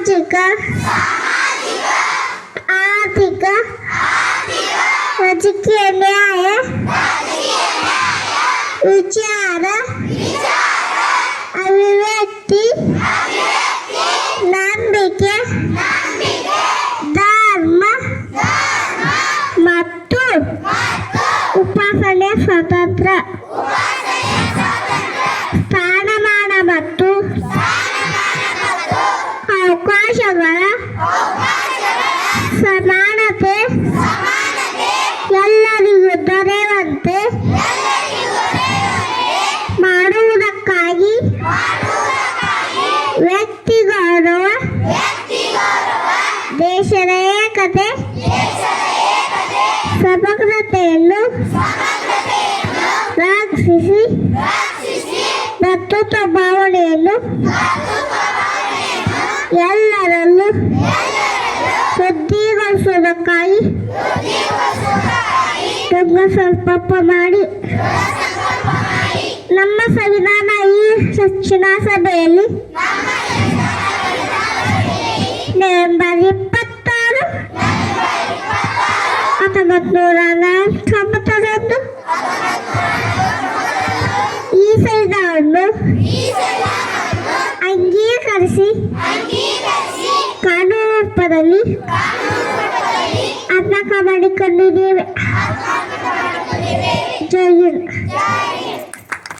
ಸಾಮಾಜಿಕ ಆರ್ಥಿಕ ರಾಜಕೀಯ ನ್ಯಾಯ ವಿಚಾರ ಅಭಿವ್ಯಕ್ತಿ ನಂಬಿಕೆ ಧರ್ಮ ಮತ್ತು ಉಪಾಸನೆ ಸ್ವತಂತ್ರ ಸ್ಥಾನಮಾನ ಮತ್ತು ಅವಕಾಶಗಳ ಸಮಾನತೆ ಎಲ್ಲರಿಗೂ ದೊರೆಯುವಂತೆ ಮಾಡುವುದಕ್ಕಾಗಿ ವ್ಯಕ್ತಿ ಗೌರವ ದೇಶದ ಏಕತೆ ಸಮಗ್ರತೆಯನ್ನು ರಕ್ಷಿಸಿ ಭ್ರಾತೃತ್ವ ಭಾವನೆಯನ್ನು ಎಲ್ಲರಲ್ಲೂ ವೃದ್ಧಿಗೊಳಿಸುವುದಕ್ಕಾಗಿ ಸಂಕಲ್ಪ ಮಾಡಿ ನಮ್ಮ ಸಂವಿಧಾನ ಈ ರಚನಾ ಸಭೆಯಲ್ಲಿ ನವೆಂಬರ್ 26, 1949 ಈ ಸಂವಿಧಾನವನ್ನು ಅಂಗೀಕರಿಸಿ ಕಾನೂನು ರೂಪದಲ್ಲಿ ಅರ್ಥ ಮಾಡಿಕೊಂಡಿದ್ದೇವೆ. ಜೈ ಹಿಂದ್.